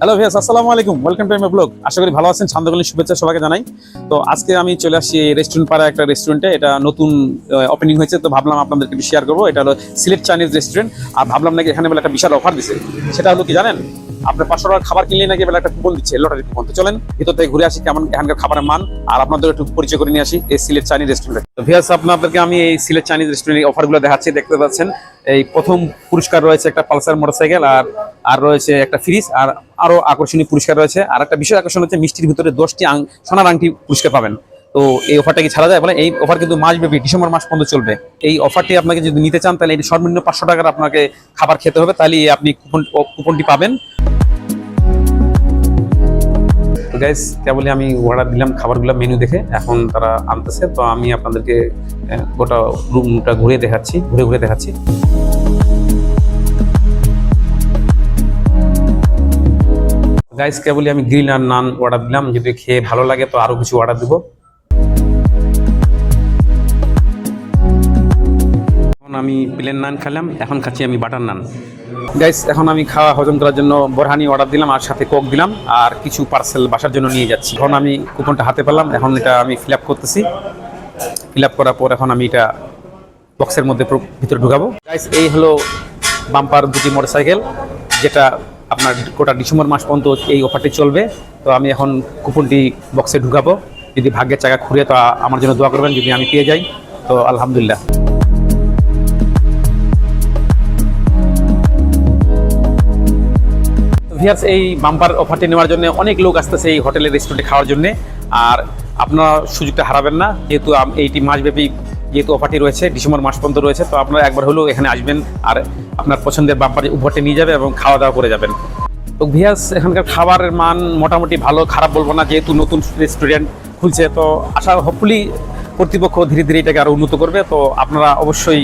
Hello viewers, আসসালামু আলাইকুম। Welcome to my blog. আশা করি ভালো আছেন। ছান্দকালীন শুভেচ্ছা সবাইকে জানাই। তো আজকে আমি চলে আসছি রেস্টুরেন্ট পাড়া একটা রেস্টুরেন্টে। এটা নতুন ওপেনিং হয়েছে, তো ভাবলাম আপনাদেরকে একটু শেয়ার করবো। এটা হলো সিলেট চাইনিজ রেস্টুরেন্ট। আর ভাবলাম নাকি এখানে বলে একটা বিশাল অফার দিচ্ছে। সেটা হলো কি জানেন, আপনার 500 টাকার খাবার কিনলে নাকি বেলা একটা কুপন দিচ্ছে, লটারি কুপন। তো চলেন ভিতর থেকে ঘুরে আসি কেমন এখানকার খাবারের মান, আর আপনাদের একটু পরিচয় করে নিয়ে আসি এই সিলেট চাইনিজ রেস্টুরেন্ট। তো ভিউয়ার্স, আপনাদেরকে আমি এই সিলেট চাইনিজ রেস্টুরেন্টের অফারগুলো দেখাচ্ছি। দেখতে পাচ্ছেন এই প্রথম পুরস্কার রয়েছে একটা পালসার মোটরসাইকেল, আর রয়েছে একটা ফ্রিজ, আর আরো আকর্ষণীয় পুরস্কার রয়েছে। আর একটা বিশেষ আকর্ষণ হচ্ছে মিষ্টির ভিতরে 10টি সোনার আংটি পুরস্কার পাবেন। তো এই অফারটা কি ছাড়া যায় বলে? এই অফার কিন্তু মাসব্যাপী ডিসেম্বর মাস পর্যন্ত চলবে। এই অফারটি আপনাকে যদি নিতে চান তাহলে এই সর্বনিম্ন 500 টাকার আপনাকে খাবার খেতে হবে, তাহলে আপনি কুপনটি পাবেন। তো গাইস, কেবলই আমি অর্ডার দিলাম খাবারগুলো মেনু দেখে, এখন তারা আনতেছে। তো আমি আপনাদেরকে গোটা রুমটা ঘুরে ঘুরে দেখাচ্ছি। গাইস, কেবলই আমি গ্রিল আর নান অর্ডার দিলাম। যদি খেয়ে ভালো লাগে তো আরো কিছু অর্ডার দিব। এখন আমি প্লেন নান খেলাম, এখন খাচ্ছি আমি বাটার নান। গাইস, এখন আমি খাওয়া হজম করার জন্য বোরহানি অর্ডার দিলাম, আর সাথে কোক দিলাম, আর কিছু পার্সেল বাসার জন্য নিয়ে যাচ্ছি। এখন আমি কুপনটা হাতে পেলাম, এখন এটা আমি ফিল আপ করতেছি। ফিল আপ করার পর এখন আমি এটা বক্সের মধ্যে ভিতরে ঢুকাবো। গাইস, এই হলো বাম্পার দুটি মোটরসাইকেল, যেটা আপনার গোটা ডিসেম্বর মাস পর্যন্ত এই অফারটি চলবে। তো আমি এখন কুপনটি বক্সে ঢুকাবো। যদি ভাগ্যের চাকা ঘুরে তো আমার জন্য দোয়া করবেন, যদি আমি পেয়ে যাই তো আলহামদুলিল্লাহ। ভিউয়ার্স, এই বাম্পার অফারটি নেওয়ার জন্য অনেক লোক আসতেছে এই হোটেলের রেস্টুরেন্টে খাওয়ার জন্য। আর আপনারা সুযোগটা হারাবেন না, যেহেতু এইটি মাসব্যাপী যেহেতু অফারটি রয়েছে, ডিসেম্বর মাস পর্যন্ত রয়েছে। তো আপনারা একবার হলেও এখানে আসবেন, আর আপনার পছন্দের বাম্পার উপহারটি নিয়ে যাবে এবং খাওয়া দাওয়া করে যাবেন। তো ভিউয়ার্স, এখানকার খাবারের মান মোটামুটি ভালো, খারাপ বলবো না, যেহেতু নতুন রেস্টুরেন্ট খুলছে। তো আশা হোপফুলি কর্তৃপক্ষ ধীরে ধীরে এটাকে আরও উন্নত করবে। তো আপনারা অবশ্যই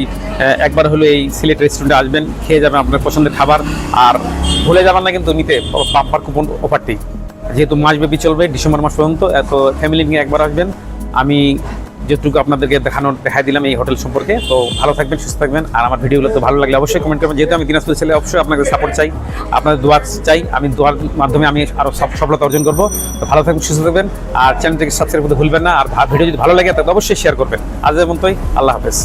একবার হলো এই সিলেট রেস্টুরেন্টে আসবেন, খেয়ে যাবেন আপনার পছন্দের খাবার। আর ভুলে যাবেন না কিন্তু নিতে বাম্পার কুপন অফারটি, যেহেতু মাসব্যাপী চলবে ডিসেম্বর মাস পর্যন্ত। এত ফ্যামিলি নিয়ে একবার আসবেন। আমি যেটুকু আপনাদেরকে দেখাই দিলাম এই হোটেল সম্পর্কে। তো ভালো থাকবেন, সুস্থ থাকবেন। আর আমার ভিডিওগুলো তো ভালো লাগলে অবশ্যই কমেন্ট করবেন। যেহেতু আমি দিনাজপুর ছেলে, অবশ্যই আপনাদের সাপোর্ট চাই, আপনাদের দোয়া চাই। আমি দোয়ার মাধ্যমে আমি আরও সফলতা অর্জন করবো। তো ভালো থাকবেন, সুস্থ থাকবেন, আর চ্যানেলটিকে সাবস্ক্রাইব করতে ভুলবেন না। আর ভিডিও যদি ভালো লাগে তাহলে অবশ্যই শেয়ার করবেন। আজকের মতোই, আল্লাহ হাফেজ।